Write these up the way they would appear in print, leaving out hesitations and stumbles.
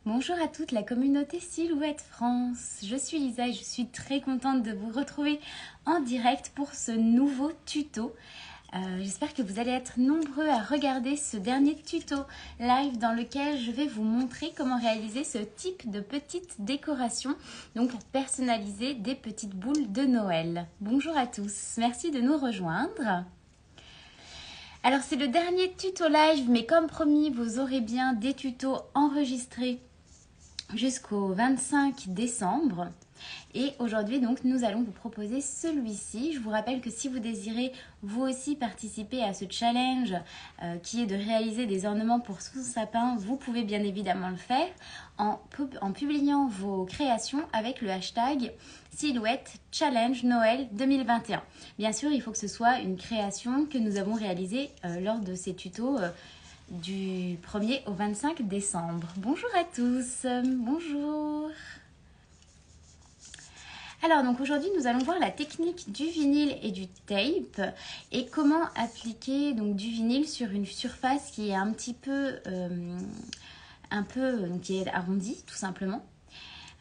Bonjour à toute la communauté Silhouette France, je suis Lisa et je suis très contente de vous retrouver en direct pour ce nouveau tuto. J'espère que vous allez être nombreux à regarder ce dernier tuto live dans lequel je vais vous montrer comment réaliser ce type de petite décoration, donc pour personnaliser des petites boules de Noël. Bonjour à tous, merci de nous rejoindre. Alors c'est le dernier tuto live, mais comme promis, vous aurez bien des tutos enregistrés jusqu'au 25 décembre. Et aujourd'hui, donc, nous allons vous proposer celui-ci. Je vous rappelle que si vous désirez vous aussi participer à ce challenge qui est de réaliser des ornements pour son sapin, vous pouvez bien évidemment le faire en publiant vos créations avec le hashtag Silhouette Challenge Noël 2021. Bien sûr, il faut que ce soit une création que nous avons réalisée lors de ces tutos du 1er au 25 décembre. Bonjour à tous, bonjour. Alors donc aujourd'hui nous allons voir la technique du vinyle et du tape et comment appliquer donc du vinyle sur une surface qui est un petit peu qui est arrondie tout simplement.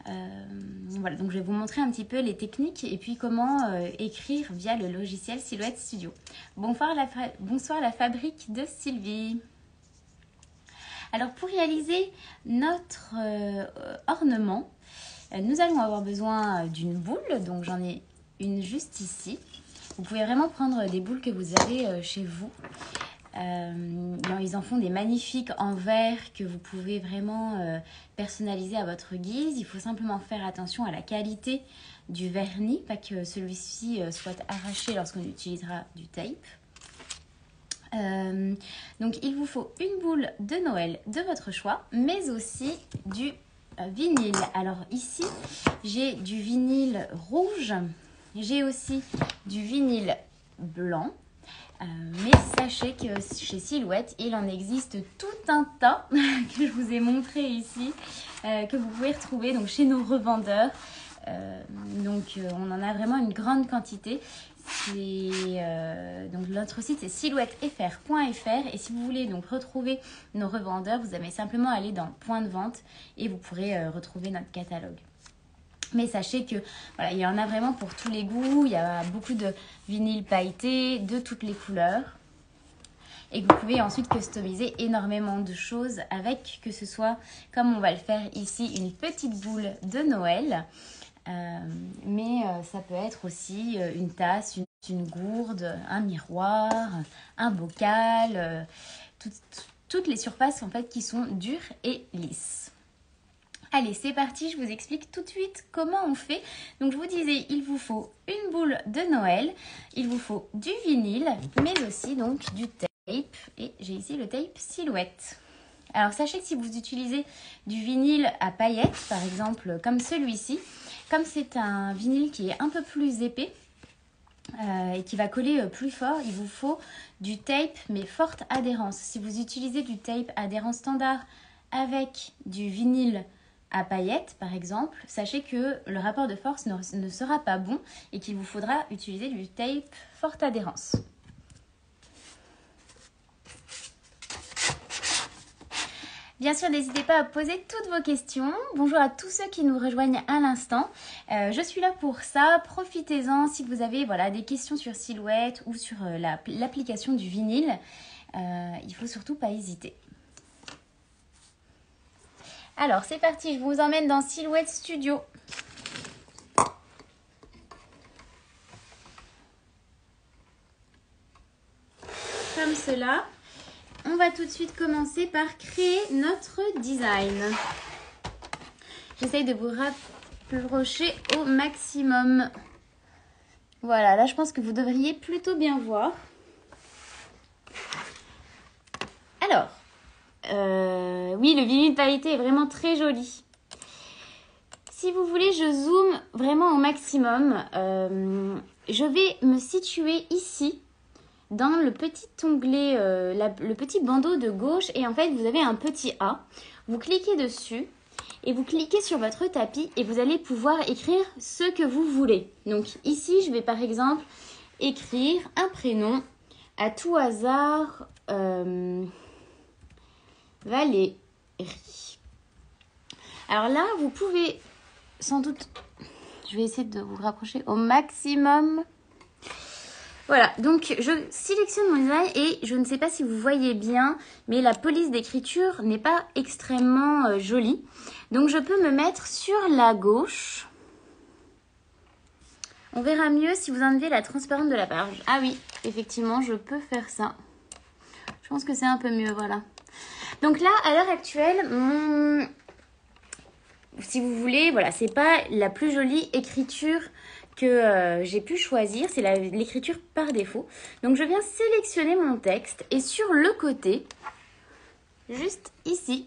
Voilà, donc je vais vous montrer un petit peu les techniques et puis comment écrire via le logiciel Silhouette Studio. Bonsoir la fabrique de Sylvie. Alors pour réaliser notre ornement, nous allons avoir besoin d'une boule, donc j'en ai une juste ici. Vous pouvez vraiment prendre des boules que vous avez chez vous. Ils en font des magnifiques en verre que vous pouvez vraiment personnaliser à votre guise. Il faut simplement faire attention à la qualité du vernis, pas que celui-ci soit arraché lorsqu'on utilisera du tape. Donc il vous faut une boule de Noël de votre choix, mais aussi du vinyle. Alors ici j'ai du vinyle rouge, j'ai aussi du vinyle blanc, mais sachez que chez Silhouette il en existe tout un tas que je vous ai montré ici, que vous pouvez retrouver donc chez nos revendeurs. On en a vraiment une grande quantité. Donc notre site c'est silhouettefr.fr et si vous voulez donc retrouver nos revendeurs, vous avez simplement à aller dans point de vente et vous pourrez retrouver notre catalogue. Mais sachez que voilà, il y en a vraiment pour tous les goûts, il y a beaucoup de vinyles pailletés de toutes les couleurs. Et que vous pouvez ensuite customiser énormément de choses avec, que ce soit, comme on va le faire ici, une petite boule de Noël. Mais ça peut être aussi une tasse, une gourde, un miroir, un bocal, toutes les surfaces en fait qui sont dures et lisses. Allez, c'est parti, je vous explique tout de suite comment on fait. Donc je vous disais, il vous faut une boule de Noël, il vous faut du vinyle, mais aussi donc du tape. Et j'ai ici le tape Silhouette. Alors sachez que si vous utilisez du vinyle à paillettes, par exemple comme celui-ci, comme c'est un vinyle qui est un peu plus épais et qui va coller plus fort, il vous faut du tape mais forte adhérence. Si vous utilisez du tape adhérence standard avec du vinyle à paillettes par exemple, sachez que le rapport de force ne sera pas bon et qu'il vous faudra utiliser du tape forte adhérence. Bien sûr, n'hésitez pas à poser toutes vos questions. Bonjour à tous ceux qui nous rejoignent à l'instant. Je suis là pour ça. Profitez-en si vous avez des questions sur Silhouette ou sur l'application du vinyle. Il ne faut surtout pas hésiter. Alors, c'est parti. Je vous emmène dans Silhouette Studio. Comme cela. On va tout de suite commencer par créer notre design. J'essaye de vous rapprocher au maximum. Voilà, là je pense que vous devriez plutôt bien voir. Alors, oui, le vinyle pailleté est vraiment très joli. Si vous voulez, je zoome vraiment au maximum. Je vais me situer ici. Dans le petit onglet, le petit bandeau de gauche, et en fait vous avez un petit A. Vous cliquez dessus et vous cliquez sur votre tapis et vous allez pouvoir écrire ce que vous voulez. Donc ici je vais par exemple écrire un prénom à tout hasard, Valérie. Alors là, vous pouvez sans doute... Je vais essayer de vous rapprocher au maximum. Voilà, donc je sélectionne mon design et je ne sais pas si vous voyez bien, mais la police d'écriture n'est pas extrêmement jolie. Donc je peux me mettre sur la gauche. On verra mieux si vous enlevez la transparente de la page. Ah oui, effectivement, je peux faire ça. Je pense que c'est un peu mieux, voilà. Donc là, à l'heure actuelle, si vous voulez, voilà, c'est pas la plus jolie écriture que j'ai pu choisir. C'est l'écriture par défaut. Donc je viens sélectionner mon texte et sur le côté, juste ici,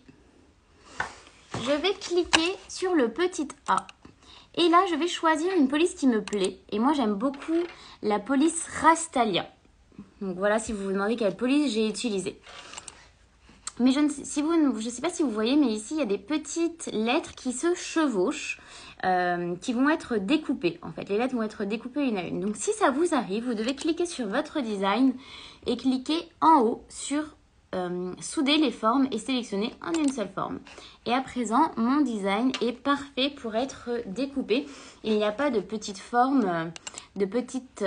je vais cliquer sur le petit A. Et là, je vais choisir une police qui me plaît. Et moi, j'aime beaucoup la police Rastalia. Donc voilà, si vous vous demandez quelle police j'ai utilisée. Mais je ne sais pas si vous voyez, mais ici, il y a des petites lettres qui se chevauchent, qui vont être découpées. En fait, les lettres vont être découpées une à une. Donc, si ça vous arrive, vous devez cliquer sur votre design et cliquer en haut sur souder les formes et sélectionner en une seule forme. Et à présent, mon design est parfait pour être découpé. Il n'y a pas de petites formes, de petites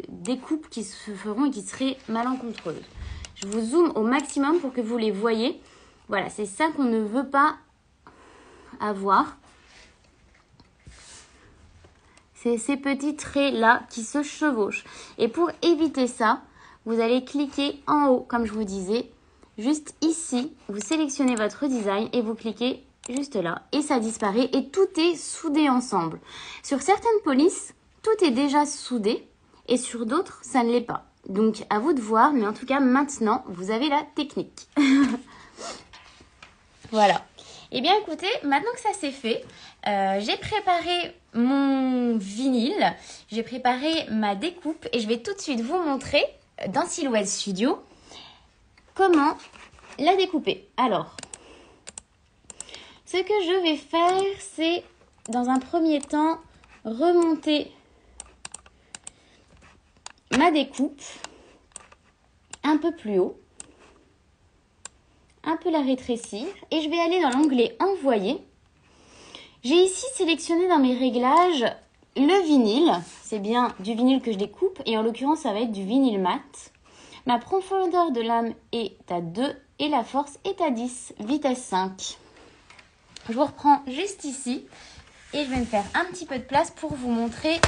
découpes qui se feront et qui seraient malencontreuses. Je vous zoome au maximum pour que vous les voyez. Voilà, c'est ça qu'on ne veut pas avoir. C'est ces petits traits-là qui se chevauchent. Et pour éviter ça, vous allez cliquer en haut, comme je vous disais, juste ici. Vous sélectionnez votre design et vous cliquez juste là. Et ça disparaît et tout est soudé ensemble. Sur certaines polices, tout est déjà soudé et sur d'autres, ça ne l'est pas. Donc, à vous de voir, mais en tout cas, maintenant, vous avez la technique. Voilà. Eh bien, écoutez, maintenant que ça c'est fait, j'ai préparé mon vinyle, j'ai préparé ma découpe et je vais tout de suite vous montrer dans Silhouette Studio comment la découper. Alors, ce que je vais faire, c'est dans un premier temps remonter ma découpe un peu plus haut, un peu la rétrécir et je vais aller dans l'onglet Envoyer. J'ai ici sélectionné dans mes réglages le vinyle, c'est bien du vinyle que je découpe et en l'occurrence ça va être du vinyle mat. Ma profondeur de lame est à 2 et la force est à 10, vitesse 5. Je vous reprends juste ici et je vais me faire un petit peu de place pour vous montrer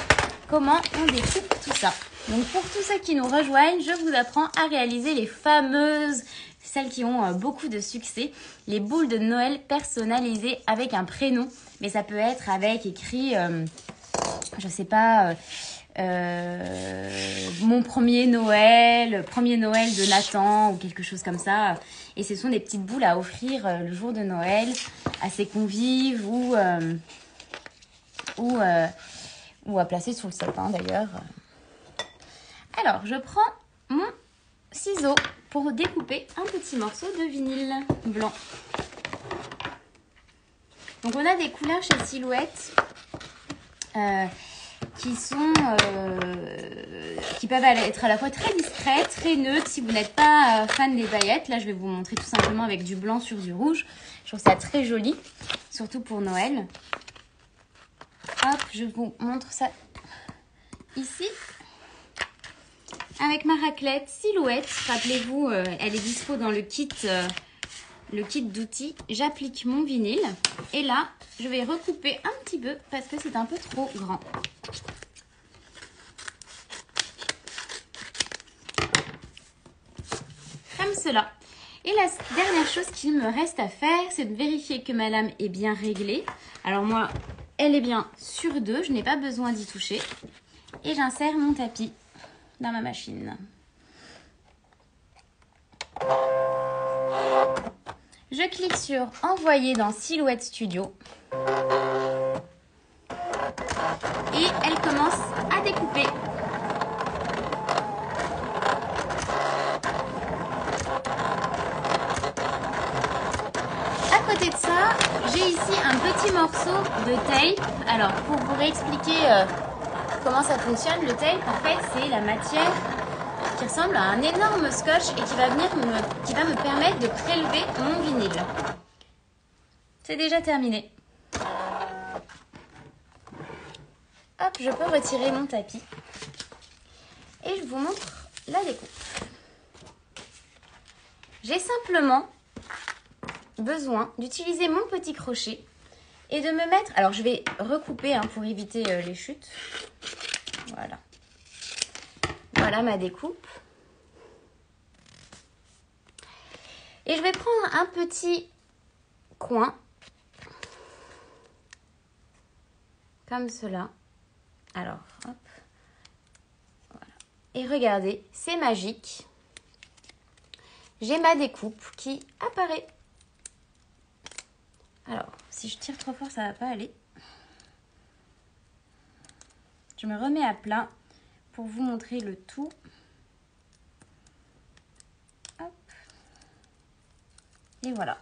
comment on découpe tout ça. Donc pour tous ceux qui nous rejoignent, je vous apprends à réaliser les fameuses, celles qui ont beaucoup de succès, les boules de Noël personnalisées avec un prénom. Mais ça peut être avec écrit, je sais pas, mon premier Noël de Nathan ou quelque chose comme ça. Et ce sont des petites boules à offrir le jour de Noël à ses convives ou à placer sous le sapin d'ailleurs. Alors, je prends mon ciseau pour découper un petit morceau de vinyle blanc. Donc, on a des couleurs chez Silhouette qui peuvent être à la fois très discrètes, très neutres. Si vous n'êtes pas fan des paillettes, là, je vais vous montrer tout simplement avec du blanc sur du rouge. Je trouve ça très joli, surtout pour Noël. Hop, je vous montre ça ici. Avec ma raclette Silhouette, rappelez-vous, elle est dispo dans le kit d'outils. J'applique mon vinyle et là, je vais recouper un petit peu parce que c'est un peu trop grand. Comme cela. Et la dernière chose qu'il me reste à faire, c'est de vérifier que ma lame est bien réglée. Alors moi, elle est bien sur 2, je n'ai pas besoin d'y toucher. Et j'insère mon tapis dans ma machine. Je clique sur Envoyer dans Silhouette Studio. Et elle commence à découper. À côté de ça, j'ai ici un petit morceau de tape. Alors, pour vous réexpliquer comment ça fonctionne, le tape, en fait, c'est la matière qui ressemble à un énorme scotch et qui va me permettre de prélever mon vinyle. C'est déjà terminé. Hop, je peux retirer mon tapis. Et je vous montre la découpe. J'ai simplement besoin d'utiliser mon petit crochet et de me mettre... Alors, je vais recouper pour éviter les chutes. Voilà. Voilà ma découpe. Et je vais prendre un petit coin. Comme cela. Alors, hop. Voilà. Et regardez, c'est magique. J'ai ma découpe qui apparaît. Alors, si je tire trop fort, ça ne va pas aller. Je me remets à plat pour vous montrer le tout. Hop. Et voilà.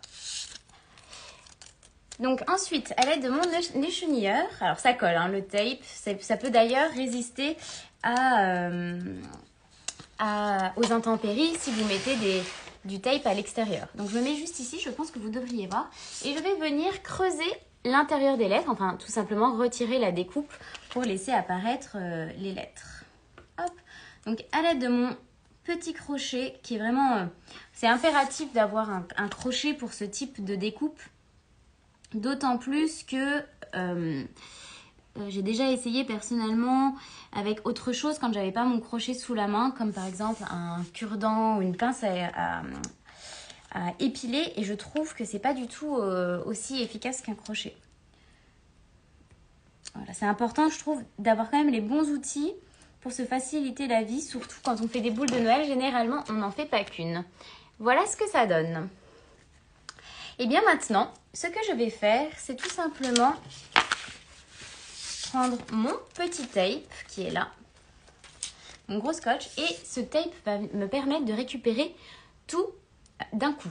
Donc ensuite, à l'aide de mon échenilleur, alors ça colle, le tape, ça peut d'ailleurs résister aux intempéries si vous mettez du tape à l'extérieur. Donc je me mets juste ici, je pense que vous devriez voir. Et je vais venir creuser l'intérieur des lettres, enfin tout simplement retirer la découpe pour laisser apparaître les lettres. Hop. Donc à l'aide de mon petit crochet qui est vraiment... c'est impératif d'avoir un crochet pour ce type de découpe. D'autant plus que j'ai déjà essayé personnellement avec autre chose quand j'avais pas mon crochet sous la main, comme par exemple un cure-dent ou une pince à épiler, et je trouve que c'est pas du tout aussi efficace qu'un crochet. Voilà, c'est important, je trouve, d'avoir quand même les bons outils pour se faciliter la vie, surtout quand on fait des boules de Noël. Généralement, on n'en fait pas qu'une. Voilà ce que ça donne. Et bien maintenant, ce que je vais faire, c'est tout simplement prendre mon petit tape qui est là, mon gros scotch, et ce tape va me permettre de récupérer tout d'un coup.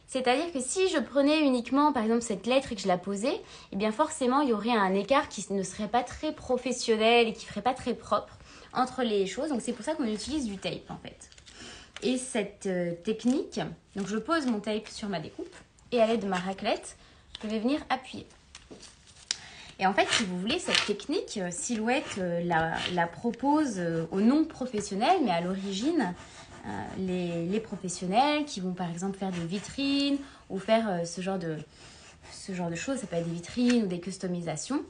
C'est-à-dire que si je prenais uniquement, par exemple, cette lettre et que je la posais, eh bien forcément, il y aurait un écart qui ne serait pas très professionnel et qui ne ferait pas très propre entre les choses. Donc c'est pour ça qu'on utilise du tape en fait. Et cette technique, donc je pose mon tape sur ma découpe, et à l'aide de ma raclette, je vais venir appuyer. Et en fait, si vous voulez, cette technique, Silhouette la propose aux non-professionnels, mais à l'origine, les professionnels qui vont par exemple faire des vitrines ou faire ce genre de choses, ça peut être des vitrines ou des customisations,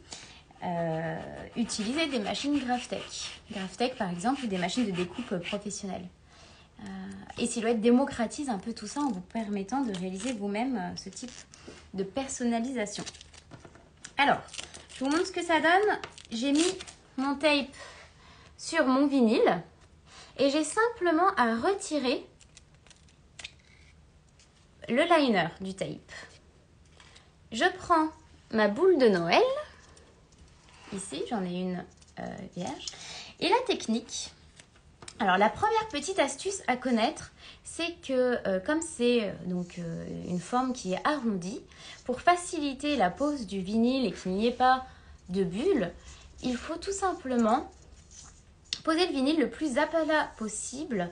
utiliser des machines GraphTech. GraphTech par exemple, ou des machines de découpe professionnelles. Et Silhouette démocratise un peu tout ça en vous permettant de réaliser vous-même ce type de personnalisation. Alors, je vous montre ce que ça donne. J'ai mis mon tape sur mon vinyle et j'ai simplement à retirer le liner du tape. Je prends ma boule de Noël. Ici, j'en ai une vierge. Et la technique... Alors, la première petite astuce à connaître, c'est que comme c'est une forme qui est arrondie, pour faciliter la pose du vinyle et qu'il n'y ait pas de bulles, il faut tout simplement poser le vinyle le plus à plat possible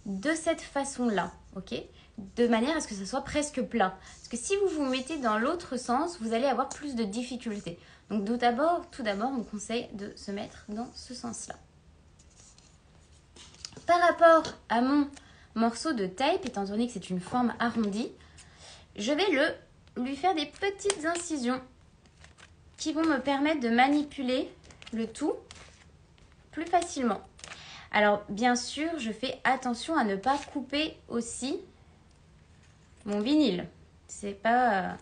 de cette façon-là, ok ? De manière à ce que ce soit presque plat. Parce que si vous vous mettez dans l'autre sens, vous allez avoir plus de difficultés. Donc tout d'abord, on conseille de se mettre dans ce sens-là. Par rapport à mon morceau de tape, étant donné que c'est une forme arrondie, je vais lui faire des petites incisions qui vont me permettre de manipuler le tout plus facilement. Alors, bien sûr, je fais attention à ne pas couper aussi mon vinyle. C'est pas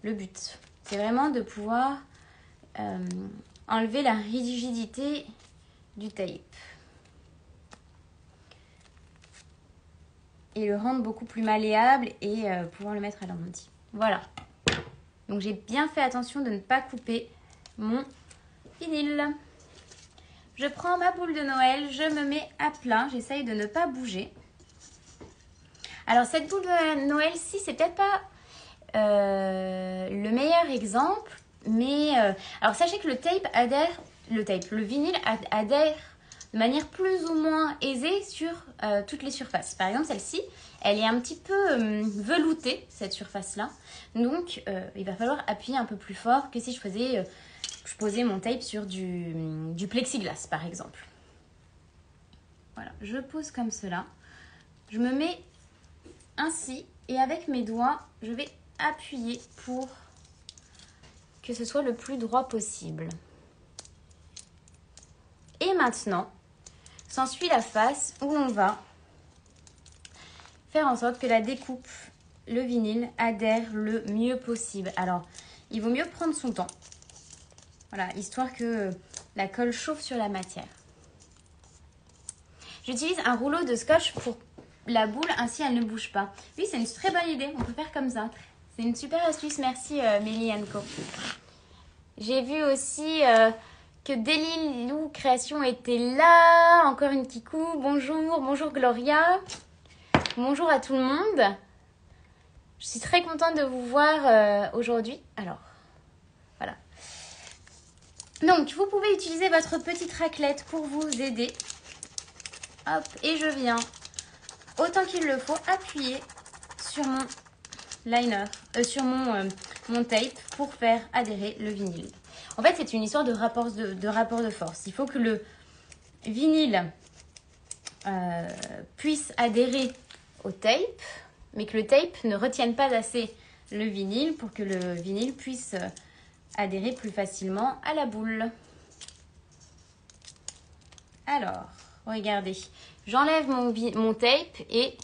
le but. C'est vraiment de pouvoir enlever la rigidité du tape. Et le rendre beaucoup plus malléable et pouvoir le mettre à l'arrondi. Voilà. Donc j'ai bien fait attention de ne pas couper mon vinyle. Je prends ma boule de Noël, je me mets à plat, j'essaye de ne pas bouger. Alors cette boule de Noël-ci, c'est peut-être pas le meilleur exemple, mais alors sachez que le vinyle adhère de manière plus ou moins aisée sur toutes les surfaces. Par exemple, celle-ci, elle est un petit peu veloutée, cette surface-là. Donc, il va falloir appuyer un peu plus fort que si je posais mon tape sur du plexiglas, par exemple. Voilà, je pose comme cela. Je me mets ainsi et avec mes doigts, je vais appuyer pour que ce soit le plus droit possible. Et maintenant, s'ensuit la phase où on va faire en sorte que la découpe, le vinyle, adhère le mieux possible. Alors, il vaut mieux prendre son temps. Voilà, histoire que la colle chauffe sur la matière. J'utilise un rouleau de scotch pour la boule, ainsi elle ne bouge pas. Oui, c'est une très bonne idée, on peut faire comme ça. C'est une super astuce, merci Mélianco. J'ai vu aussi que Delilou Création était là. Encore une kikou, bonjour Gloria. Bonjour à tout le monde. Je suis très contente de vous voir aujourd'hui. Alors, voilà. Donc, vous pouvez utiliser votre petite raclette pour vous aider. Hop, et je viens, autant qu'il le faut, appuyer sur mon liner, sur mon tape pour faire adhérer le vinyle. En fait, c'est une histoire de rapport de force. Il faut que le vinyle puisse adhérer au tape, mais que le tape ne retienne pas assez le vinyle pour que le vinyle puisse adhérer plus facilement à la boule. Alors, regardez, j'enlève mon tape et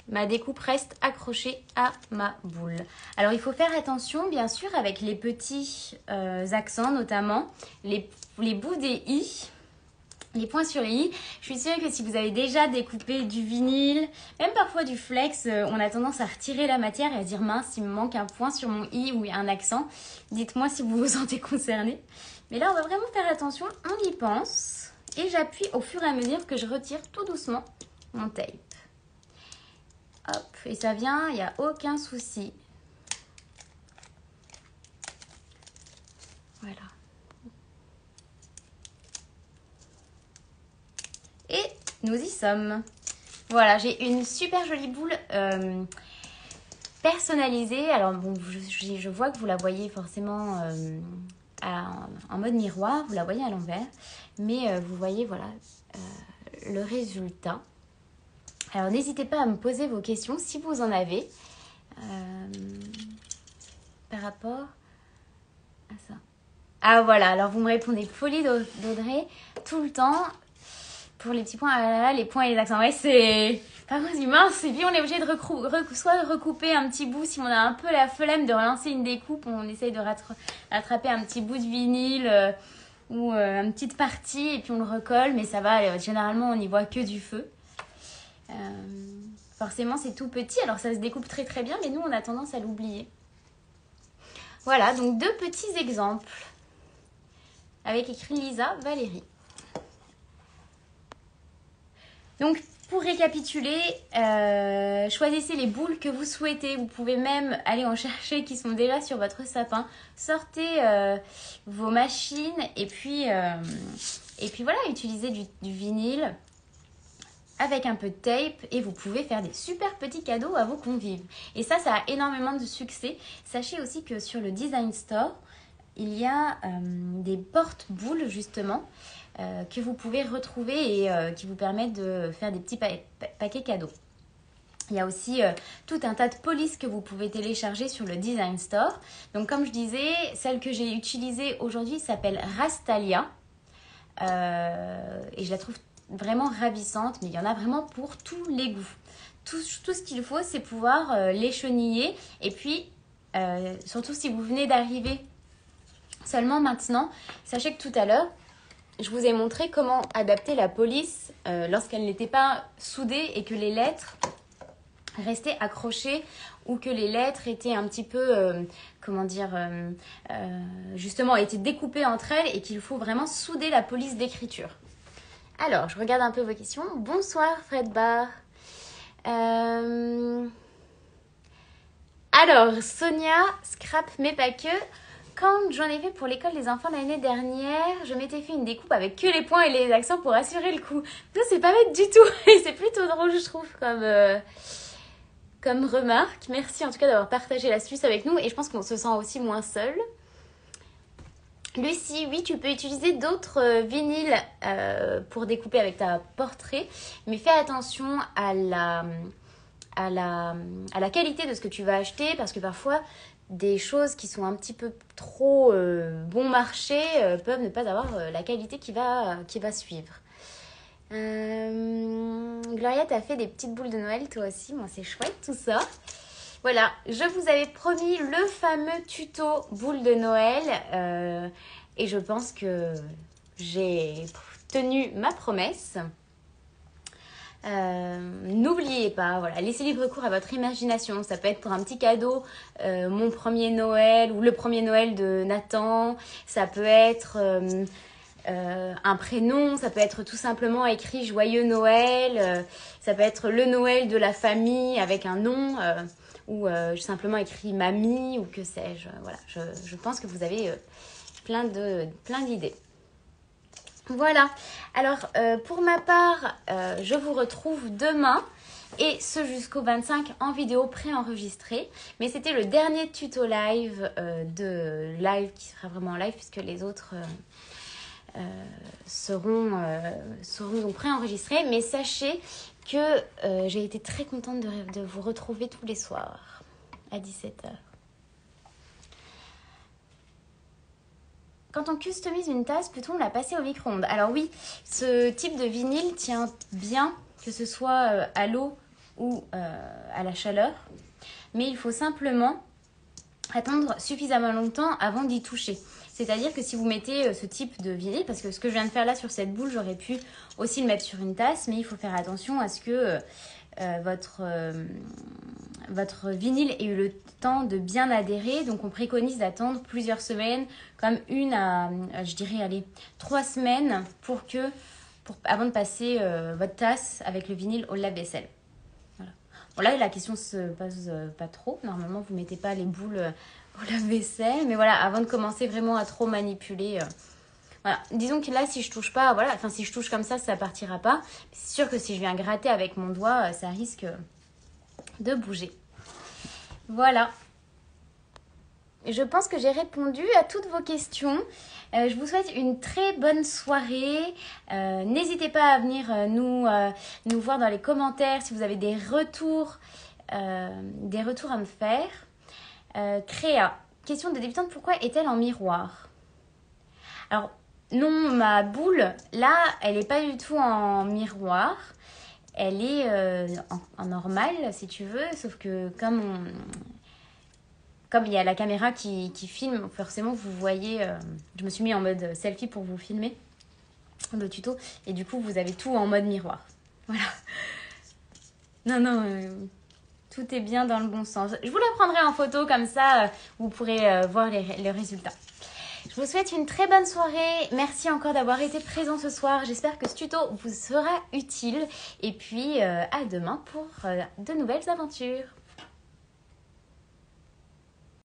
ma découpe reste accrochée à ma boule. Alors, il faut faire attention, bien sûr, avec les petits accents, notamment les bouts des i, les points sur les i. Je suis sûre que si vous avez déjà découpé du vinyle, même parfois du flex, on a tendance à retirer la matière et à dire mince, il me manque un point sur mon i ou un accent. Dites-moi si vous vous sentez concerné. Mais là, on va vraiment faire attention, on y pense. Et j'appuie au fur et à mesure que je retire tout doucement mon tape. Hop, et ça vient, il n'y a aucun souci. Voilà. Et nous y sommes. Voilà, j'ai une super jolie boule personnalisée. Alors bon, je vois que vous la voyez forcément en mode miroir, vous la voyez à l'envers. Mais vous voyez, voilà, le résultat. Alors, n'hésitez pas à me poser vos questions si vous en avez par rapport à ça. Ah, voilà. Alors, vous me répondez folie d'Audrey tout le temps pour les petits points. Ah là là, les points et les accents. Ouais, c'est... Par contre, mince, et puis on est obligé de soit recouper un petit bout si on a un peu la flemme de relancer une découpe. On essaye de rattraper un petit bout de vinyle ou une petite partie et puis on le recolle. Mais ça va, généralement, on n'y voit que du feu. Forcément c'est tout petit, alors ça se découpe très très bien, mais nous on a tendance à l'oublier. Voilà, donc deux petits exemples avec écrit Lisa Valérie. Donc pour récapituler, choisissez les boules que vous souhaitez. Vous pouvez même aller en chercher qui sont déjà sur votre sapin. Sortez vos machines et puis voilà, utilisez du vinyle avec un peu de tape et vous pouvez faire des super petits cadeaux à vos convives. Et ça a énormément de succès. Sachez aussi que sur le Design Store, il y a des porte-boules justement que vous pouvez retrouver et qui vous permettent de faire des petits paquets cadeaux. Il y a aussi tout un tas de polices que vous pouvez télécharger sur le Design Store. Donc comme je disais, celle que j'ai utilisée aujourd'hui s'appelle Rastalia. Et je la trouve vraiment ravissante, mais il y en a vraiment pour tous les goûts. Tout ce qu'il faut, c'est pouvoir les cheniller. Et puis, surtout si vous venez d'arriver seulement maintenant, sachez que tout à l'heure, je vous ai montré comment adapter la police lorsqu'elle n'était pas soudée et que les lettres restaient accrochées ou que les lettres étaient un petit peu, justement, étaient découpées entre elles et qu'il faut vraiment souder la police d'écriture. Alors, je regarde un peu vos questions. Bonsoir Fred Bar. Alors, Sonia, scrap mais pas que. Quand j'en ai fait pour l'école des enfants l'année dernière, je m'étais fait une découpe avec que les points et les accents pour assurer le coup. Ça, c'est pas bête du tout. Et c'est plutôt drôle, je trouve, comme remarque. Merci en tout cas d'avoir partagé l'astuce avec nous et je pense qu'on se sent aussi moins seul. Lucie, oui, tu peux utiliser d'autres vinyles pour découper avec ta portrait, mais fais attention à la qualité de ce que tu vas acheter parce que parfois des choses qui sont un petit peu trop bon marché peuvent ne pas avoir la qualité qui va suivre. Gloria, t'as fait des petites boules de Noël toi aussi, moi c'est chouette tout ça. Voilà, je vous avais promis le fameux tuto boules de Noël et je pense que j'ai tenu ma promesse. N'oubliez pas, voilà, laissez libre cours à votre imagination. Ça peut être pour un petit cadeau, mon premier Noël ou le premier Noël de Nathan. Ça peut être un prénom, ça peut être tout simplement écrit Joyeux Noël. Ça peut être le Noël de la famille avec un nom ou simplement écrit Mamie ou que sais-je. Voilà, je pense que vous avez plein d'idées. Voilà, alors pour ma part, je vous retrouve demain et ce jusqu'au 25 en vidéo préenregistrée. Mais c'était le dernier tuto live qui sera vraiment live puisque les autres seront donc préenregistrés. Mais sachez que j'ai été très contente de vous retrouver tous les soirs à 17h. Quand on customise une tasse, peut-on la passer au micro-ondes? Alors oui, ce type de vinyle tient bien, que ce soit à l'eau ou à la chaleur. Mais il faut simplement attendre suffisamment longtemps avant d'y toucher. C'est-à-dire que si vous mettez ce type de vinyle, parce que ce que je viens de faire là sur cette boule, j'aurais pu aussi le mettre sur une tasse, mais il faut faire attention à ce que votre vinyle ait eu le temps de bien adhérer. Donc on préconise d'attendre plusieurs semaines, comme je dirais, 3 semaines avant de passer votre tasse avec le vinyle au lave-vaisselle. Voilà. Bon là la question se pose pas trop. Normalement vous mettez pas les boules au lave-vaisselle, mais voilà, avant de commencer vraiment à trop manipuler. Voilà, disons que là si je touche pas, voilà, enfin si je touche comme ça partira pas. C'est sûr que si je viens gratter avec mon doigt, ça risque de bouger. Voilà. Je pense que j'ai répondu à toutes vos questions. Je vous souhaite une très bonne soirée. N'hésitez pas à venir nous voir dans les commentaires si vous avez des retours à me faire. Créa, question de débutante, pourquoi est-elle en miroir? Alors, non, ma boule, là, elle n'est pas du tout en miroir. Elle est en normal, si tu veux, sauf que comme il y a la caméra qui filme, forcément, vous voyez... je me suis mis en mode selfie pour vous filmer le tuto. Et du coup, vous avez tout en mode miroir. Voilà. Non, tout est bien dans le bon sens. Je vous le prendrai en photo, comme ça, vous pourrez voir les résultats. Je vous souhaite une très bonne soirée. Merci encore d'avoir été présent ce soir. J'espère que ce tuto vous sera utile. Et puis, à demain pour de nouvelles aventures.